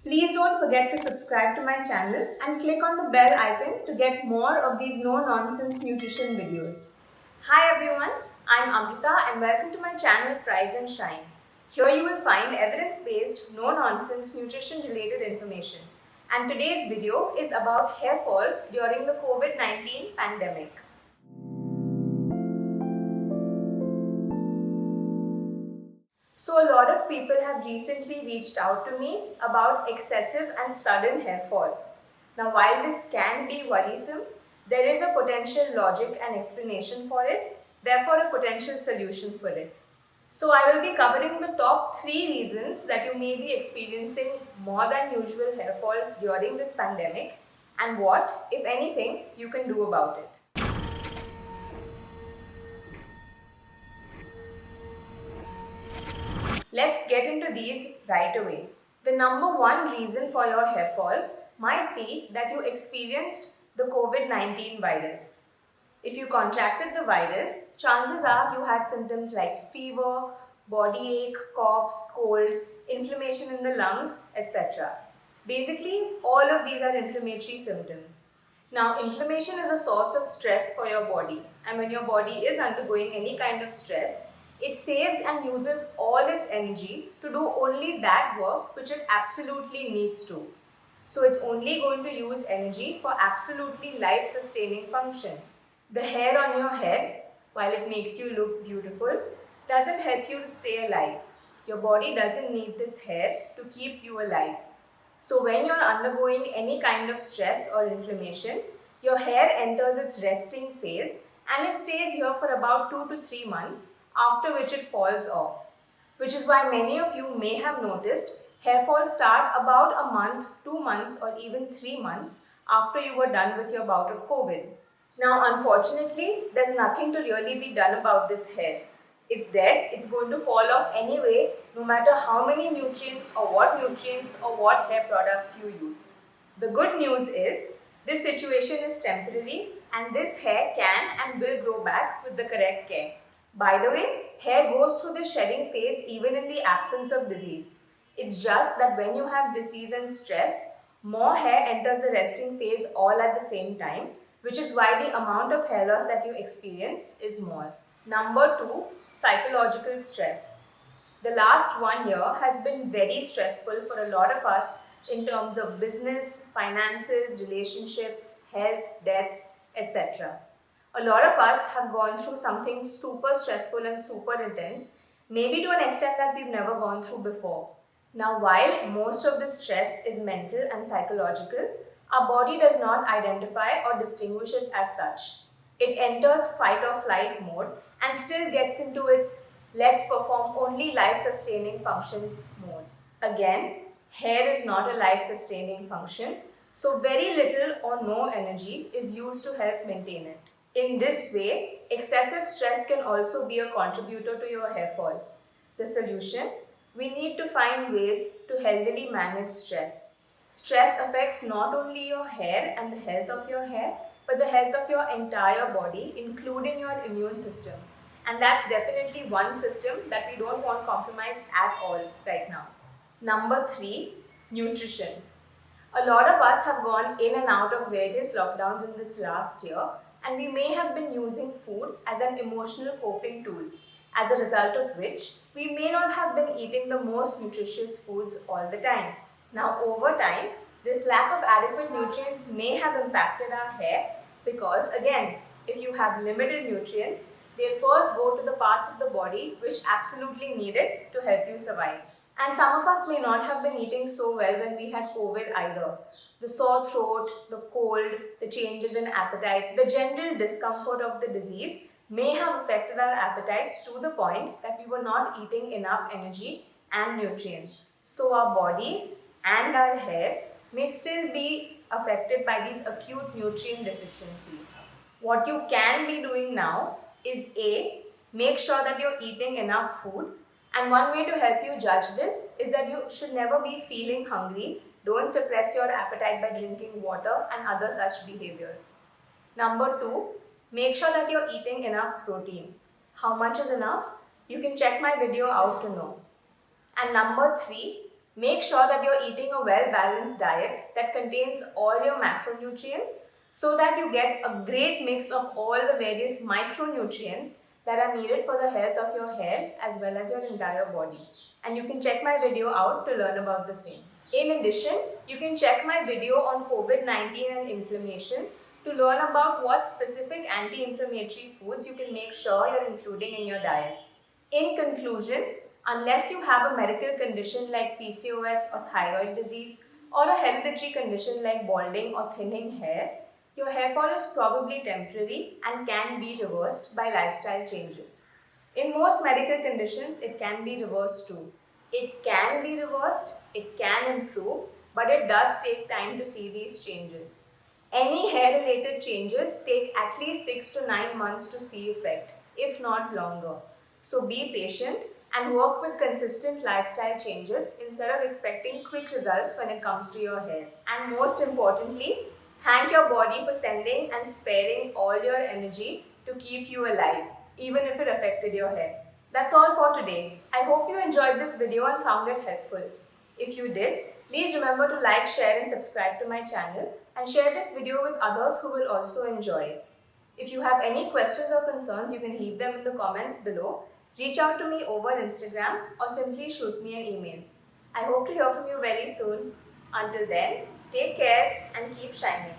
Please don't forget to subscribe to my channel and click on the bell icon to get more of these no-nonsense nutrition videos. Hi everyone, I'm Amrita and welcome to my channel Fries and Shine. Here you will find evidence-based, no-nonsense nutrition-related information. And today's video is about hair fall during the COVID-19 pandemic. So a lot of people have recently reached out to me about excessive and sudden hair fall. Now while this can be worrisome, there is a potential logic and explanation for it, therefore a potential solution for it. So I will be covering the top 3 reasons that you may be experiencing more than usual hair fall during this pandemic and what, if anything, you can do about it. Let's get into these right away. The number one reason for your hair fall might be that you experienced the COVID-19 virus. If you contracted the virus, chances are you had symptoms like fever, body ache, coughs, cold, inflammation in the lungs, etc. Basically, all of these are inflammatory symptoms. Now, inflammation is a source of stress for your body, and when your body is undergoing any kind of stress, it saves and uses all its energy to do only that work which it absolutely needs to. So it's only going to use energy for absolutely life-sustaining functions. The hair on your head, while it makes you look beautiful, doesn't help you to stay alive. Your body doesn't need this hair to keep you alive. So when you're undergoing any kind of stress or inflammation, your hair enters its resting phase and it stays here for about 2 to 3 months, after which it falls off. Which is why many of you may have noticed hair fall start about a month, 2 months or even 3 months after you were done with your bout of COVID. Now unfortunately, there's nothing to really be done about this hair. It's dead, it's going to fall off anyway, no matter how many nutrients or what hair products you use. The good news is, this situation is temporary and this hair can and will grow back with the correct care. By the way, hair goes through the shedding phase even in the absence of disease. It's just that when you have disease and stress, more hair enters the resting phase all at the same time, which is why the amount of hair loss that you experience is more. Number 2, psychological stress. The last 1 year has been very stressful for a lot of us in terms of business, finances, relationships, health, deaths, etc. A lot of us have gone through something super stressful and super intense, maybe to an extent that we've never gone through before. Now, while most of the stress is mental and psychological, our body does not identify or distinguish it as such. It enters fight or flight mode and still gets into its let's perform only life-sustaining functions mode. Again, hair is not a life-sustaining function, so very little or no energy is used to help maintain it. In this way, excessive stress can also be a contributor to your hair fall. The solution? We need to find ways to healthily manage stress. Stress affects not only your hair and the health of your hair, but the health of your entire body, including your immune system. And that's definitely one system that we don't want compromised at all right now. Number 3, nutrition. A lot of us have gone in and out of various lockdowns in this last year, and we may have been using food as an emotional coping tool, as a result of which we may not have been eating the most nutritious foods all the time. Now over time, this lack of adequate nutrients may have impacted our hair because again, if you have limited nutrients, they'll first go to the parts of the body which absolutely need it to help you survive. And some of us may not have been eating so well when we had COVID either. The sore throat, the cold, the changes in appetite, the general discomfort of the disease may have affected our appetites to the point that we were not eating enough energy and nutrients. So our bodies and our hair may still be affected by these acute nutrient deficiencies. What you can be doing now is A, make sure that you're eating enough food. And one way to help you judge this is that you should never be feeling hungry. Don't suppress your appetite by drinking water and other such behaviors. Number 2, make sure that you're eating enough protein. How much is enough? You can check my video out to know. And number 3, Make sure that you're eating a well-balanced diet that contains all your macronutrients so that you get a great mix of all the various micronutrients that are needed for the health of your hair as well as your entire body. And you can check my video out to learn about the same. In addition, you can check my video on COVID-19 and inflammation to learn about what specific anti-inflammatory foods you can make sure you're including in your diet. In conclusion, unless you have a medical condition like PCOS or thyroid disease or a hereditary condition like balding or thinning hair, your hair fall is probably temporary and can be reversed by lifestyle changes. In most medical conditions, it can be reversed too. It can be reversed, it can improve, but it does take time to see these changes. Any hair-related changes take at least 6 to 9 months to see effect, if not longer. So be patient and work with consistent lifestyle changes instead of expecting quick results when it comes to your hair. And most importantly, thank your body for sending and sparing all your energy to keep you alive, even if it affected your hair. That's all for today. I hope you enjoyed this video and found it helpful. If you did, please remember to like, share and subscribe to my channel and share this video with others who will also enjoy it. If you have any questions or concerns, you can leave them in the comments below. Reach out to me over Instagram or simply shoot me an email. I hope to hear from you very soon. Until then, take care and keep shining.